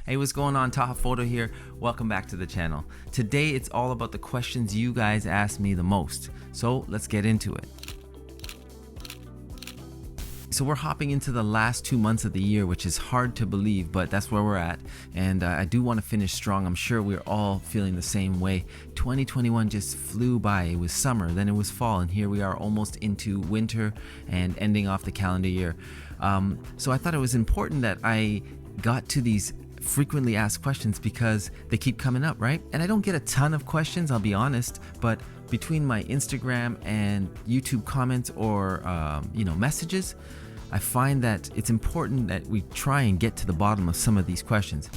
Hey, what's going on? Taha Photo here. Welcome back to the channel. Today it's all about the questions you guys ask me the most. So let's get into it. So we're hopping into the last 2 months of the year, which is hard to believe, but that's where we're at. And I do want to finish strong. I'm sure we're all feeling the same way. 2021 just flew by. It was summer, then it was fall, and here we are almost into winter and ending off the calendar year. So I thought it was important that I got to these frequently asked questions because they keep coming up, right? And I don't get a ton of questions, I'll be honest, but between my Instagram and YouTube comments or messages, I find that it's important that we try and get to the bottom of some of these questions.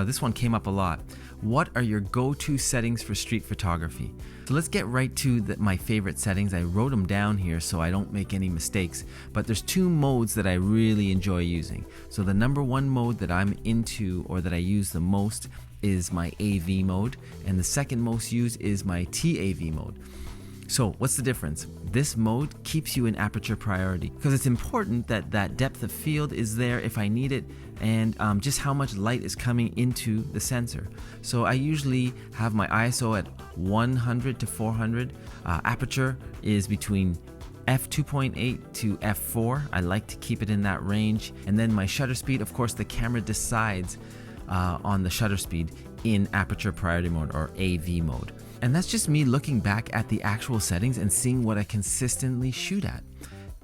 This one came up a lot. What are your go-to settings for street photography? So let's get right to my favorite settings. I wrote them down here so I don't make any mistakes, but there's two modes that I really enjoy using. So the number one mode that I'm into or that I use the most is my AV mode, and the second most used is my TAV mode. So what's the difference? This mode keeps you in aperture priority because it's important that that depth of field is there if I need it, and just how much light is coming into the sensor. So I usually have my ISO at 100 to 400. Aperture is between f2.8 to f4. I like to keep it in that range. And then my shutter speed, of course, the camera decides on the shutter speed in aperture priority mode or AV mode. And that's just me looking back at the actual settings and seeing what I consistently shoot at.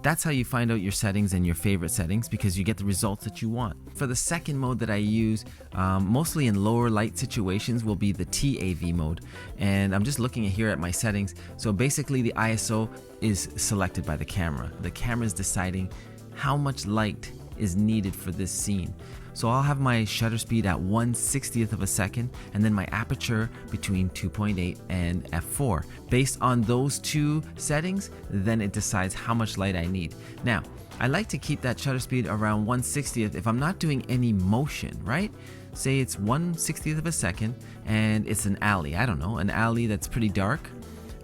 That's how you find out your settings and your favorite settings, because you get the results that you want. For the second mode that I use, mostly in lower light situations, will be the TAV mode. And I'm just looking here at my settings. So basically the ISO is selected by the camera. The camera is deciding how much light is needed for this scene. So I'll have my shutter speed at 1/60th of a second, and then my aperture between 2.8 and f4. Based on those two settings, then it decides how much light I need. Now, I like to keep that shutter speed around 1/60th if I'm not doing any motion, right? Say it's 1/60th of a second and it's an alley, I don't know, an alley that's pretty dark.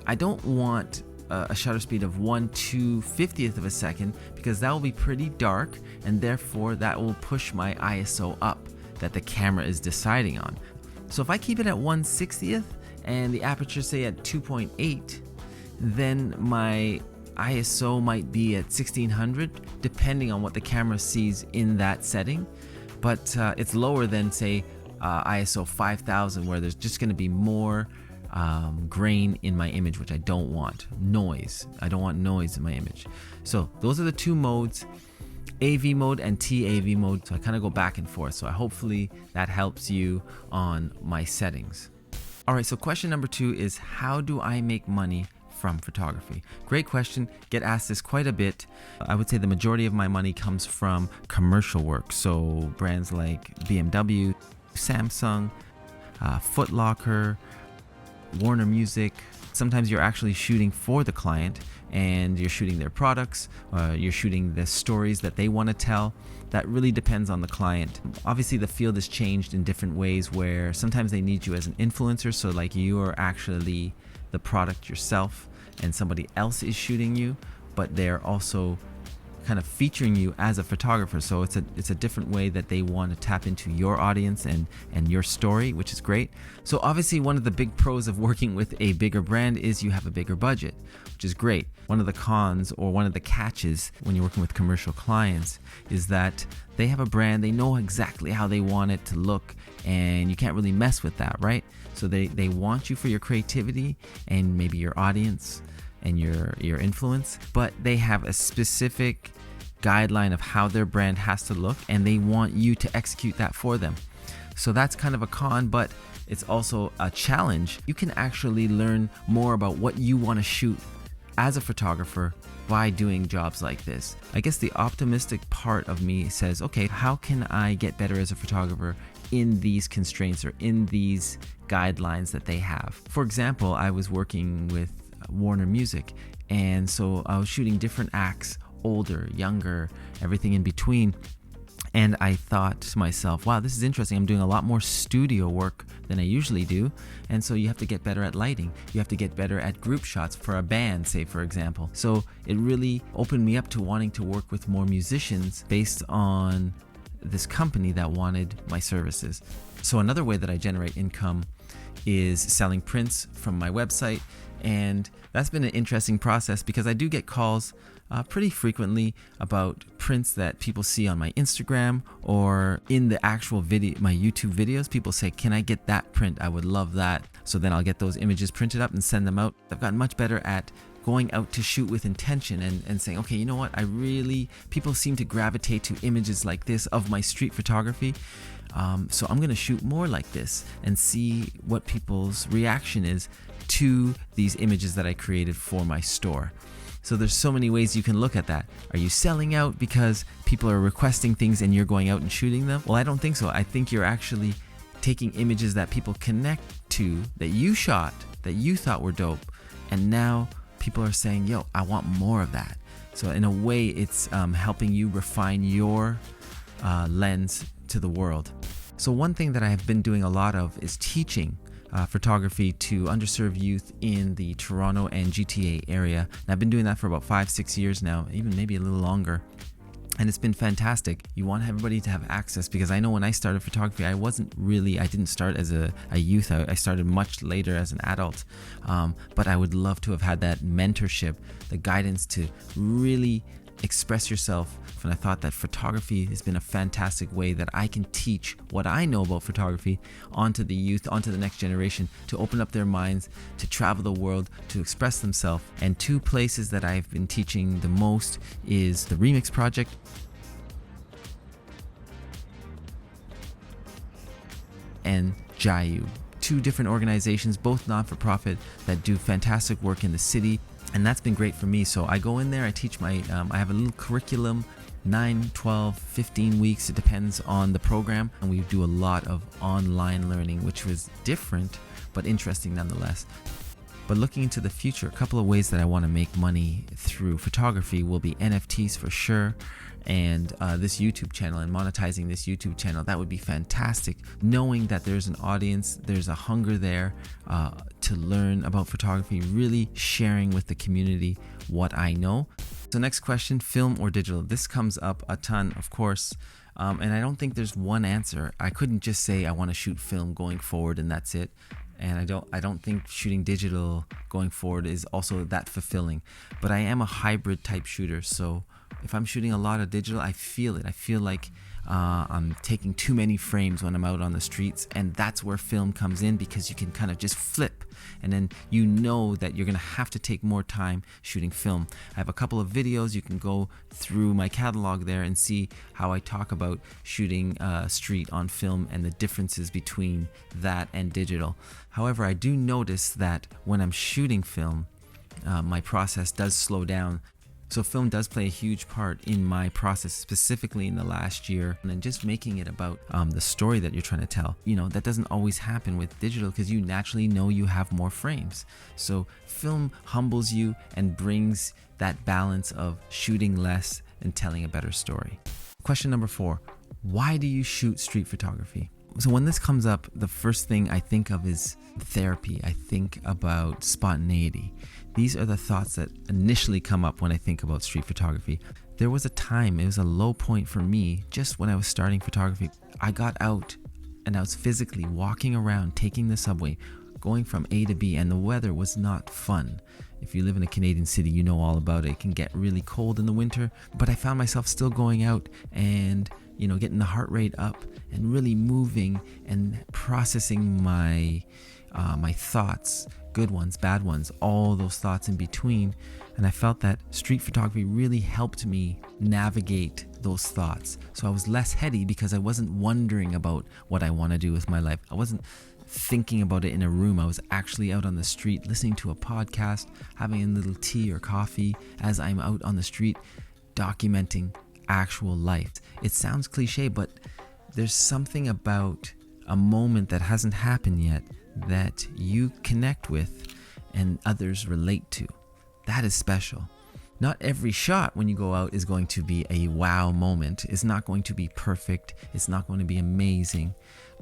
I don't want a shutter speed of 1/250th of a second, because that will be pretty dark, and therefore that will push my ISO up that the camera is deciding on. So if I keep it at 1/60th and the aperture say at 2.8, then my ISO might be at 1600 depending on what the camera sees in that setting, but it's lower than say ISO 5000, where there's just going to be more grain in my image, which I don't want. Noise. I don't want noise in my image. So those are the two modes, AV mode and TAV mode. So I kind of go back and forth. So hopefully that helps you on my settings. All right, so question number 2 is, how do I make money from photography? Great question. Get asked this quite a bit. I would say the majority of my money comes from commercial work. So brands like BMW, Samsung, Foot Locker, Warner Music. Sometimes you're actually shooting for the client and you're shooting their products, you're shooting the stories that they want to tell. That really depends on the client. Obviously the field has changed in different ways, where sometimes they need you as an influencer, so like you are actually the product yourself and somebody else is shooting you, but they're also kind of featuring you as a photographer. So it's a different way that they want to tap into your audience and your story, which is great. So obviously one of the big pros of working with a bigger brand is you have a bigger budget, which is great. One of the cons, or one of the catches when you're working with commercial clients, is that they have a brand, they know exactly how they want it to look, and you can't really mess with that, right? So they want you for your creativity and maybe your audience and your influence, but they have a specific guideline of how their brand has to look, and they want you to execute that for them. So that's kind of a con, but it's also a challenge. You can actually learn more about what you want to shoot as a photographer by doing jobs like this. I guess the optimistic part of me says, okay, how can I get better as a photographer in these constraints or in these guidelines that they have? For example, I was working with Warner Music, and so I was shooting different acts, older, younger, everything in between, and I thought to myself, wow, this is interesting. I'm doing a lot more studio work than I usually do, and so you have to get better at lighting, you have to get better at group shots for a band, say, for example. So it really opened me up to wanting to work with more musicians based on this company that wanted my services. So another way that I generate income is selling prints from my website, and that's been an interesting process because I do get calls pretty frequently about prints that people see on my Instagram or in the actual video, my YouTube videos. People say, can I get that print? I would love that. So then I'll get those images printed up and send them out. I've gotten much better at going out to shoot with intention and saying, okay, you know what, people seem to gravitate to images like this of my street photography. So I'm gonna shoot more like this and see what people's reaction is to these images that I created for my store. So there's so many ways you can look at that. Are you selling out because people are requesting things and you're going out and shooting them? Well, I don't think so. I think you're actually taking images that people connect to, that you shot, that you thought were dope, and now people are saying, yo, I want more of that. So in a way, it's helping you refine your lens to the world. So one thing that I have been doing a lot of is teaching photography to underserved youth in the Toronto and GTA area. And I've been doing that for about 5-6 years now, even maybe a little longer. And it's been fantastic. You want everybody to have access, because I know when I started photography, I didn't start as a youth. I started much later as an adult. But I would love to have had that mentorship, the guidance to really express yourself. And I thought that photography has been a fantastic way that I can teach what I know about photography onto the youth, onto the next generation, to open up their minds, to travel the world, to express themselves. And 2 places that I've been teaching the most is the Remix Project and GR II. 2 different organizations, both non-for-profit, that do fantastic work in the city. And that's been great for me. So I go in there, I teach I have a little curriculum, 9, 12, 15 weeks. It depends on the program. And we do a lot of online learning, which was different, but interesting nonetheless. But looking into the future, a couple of ways that I want to make money through photography will be NFTs for sure, and this YouTube channel and monetizing this YouTube channel. That would be fantastic. Knowing that there's an audience, there's a hunger there to learn about photography, really sharing with the community what I know. So next question, film or digital? This comes up a ton, of course. And I don't think there's one answer. I couldn't just say I want to shoot film going forward and that's it. And I don't think shooting digital going forward is also that fulfilling. But I am a hybrid type shooter, so if I'm shooting a lot of digital, I feel it. I feel like I'm taking too many frames when I'm out on the streets, and that's where film comes in, because you can kind of just flip, and then you know that you're gonna have to take more time shooting film. I have a couple of videos. You can go through my catalog there and see how I talk about shooting street on film and the differences between that and digital. However, I do notice that when I'm shooting film, my process does slow down. So film does play a huge part in my process, specifically in the last year, and then just making it about the story that you're trying to tell. You know, that doesn't always happen with digital, because you naturally know you have more frames. So film humbles you and brings that balance of shooting less and telling a better story. Question number 4, why do you shoot street photography? So when this comes up, the first thing I think of is therapy. I think about spontaneity. These are the thoughts that initially come up when I think about street photography. There was a time, it was a low point for me, just when I was starting photography. I got out and I was physically walking around, taking the subway, going from A to B, and the weather was not fun. If you live in a Canadian city, you know all about it. It can get really cold in the winter, but I found myself still going out and, you know, getting the heart rate up and really moving and processing my thoughts, good ones, bad ones, all those thoughts in between. And I felt that street photography really helped me navigate those thoughts. So I was less heady because I wasn't wondering about what I want to do with my life. I wasn't thinking about it in a room. I was actually out on the street listening to a podcast, having a little tea or coffee as I'm out on the street documenting actual life. It sounds cliche, but there's something about a moment that hasn't happened yet that you connect with and others relate to. That is special. Not every shot when you go out is going to be a wow moment. It's not going to be perfect. It's not going to be amazing.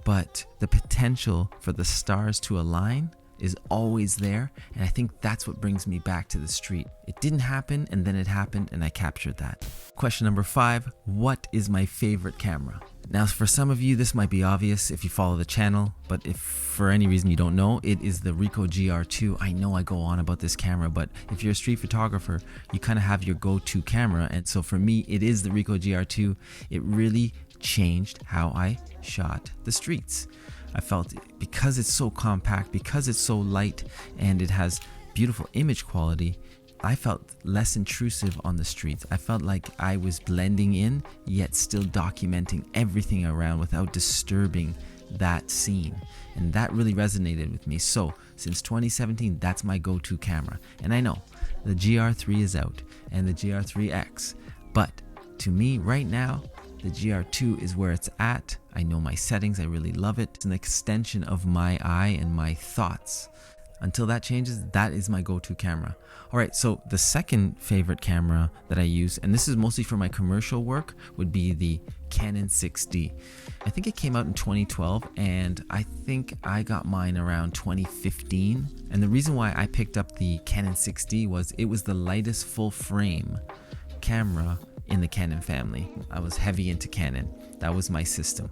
But the potential for the stars to align is always there, and I think that's what brings me back to the street. It didn't happen, and then it happened, and I captured that. Question number 5, what is my favorite camera? Now, for some of you, this might be obvious if you follow the channel, but if for any reason you don't know, it is the Ricoh GR II. I know I go on about this camera, but if you're a street photographer, you kind of have your go-to camera. And so for me, it is the Ricoh GR II. It really changed how I shot the streets. I felt because it's so compact, because it's so light, and it has beautiful image quality, I felt less intrusive on the streets. I felt like I was blending in, yet still documenting everything around without disturbing that scene. And that really resonated with me. So since 2017, that's my go-to camera. And I know the GR3 is out and the GR3X, but to me right now, the GR2 is where it's at. I know my settings, I really love it. It's an extension of my eye and my thoughts. Until that changes, that is my go-to camera. All right, so the second favorite camera that I use, and this is mostly for my commercial work, would be the Canon 6D. I think it came out in 2012, and I think I got mine around 2015. And the reason why I picked up the Canon 6D was it was the lightest full frame camera in the Canon family. I was heavy into Canon. That was my system.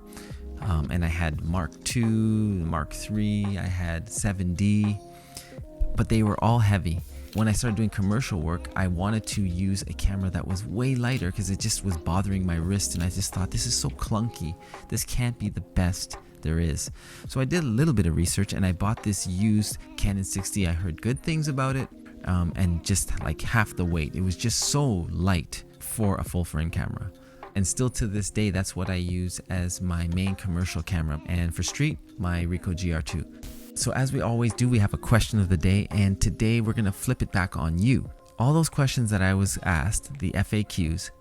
And I had Mark II, Mark III, I had 7D, but they were all heavy. When I started doing commercial work, I wanted to use a camera that was way lighter because it just was bothering my wrist, and I just thought, this is so clunky. This can't be the best there is. So I did a little bit of research and I bought this used Canon 6D. I heard good things about it, and just like half the weight. It was just so light for a full frame camera. And still to this day, that's what I use as my main commercial camera. And for street, my Ricoh GR II. So as we always do, we have a question of the day, and today we're gonna flip it back on you. All those questions that I was asked, the FAQs,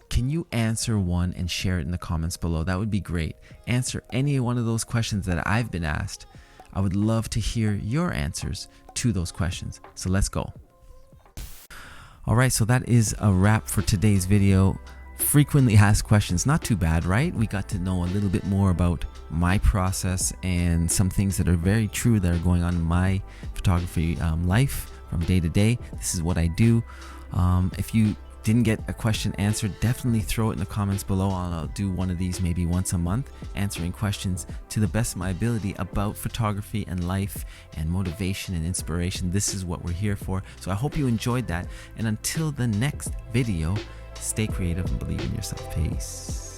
can you answer one and share it in the comments below? That would be great. Answer any one of those questions that I've been asked. I would love to hear your answers to those questions. So let's go. All right, so that is a wrap for today's video. Frequently asked questions, not too bad, right? We got to know a little bit more about my process and some things that are very true that are going on in my photography life from day to day. This is what I do. If you didn't get a question answered, definitely throw it in the comments below. I'll do one of these maybe once a month, answering questions to the best of my ability about photography and life and motivation and inspiration. This is what we're here for. So I hope you enjoyed that. And until the next video, stay creative and believe in yourself. Peace.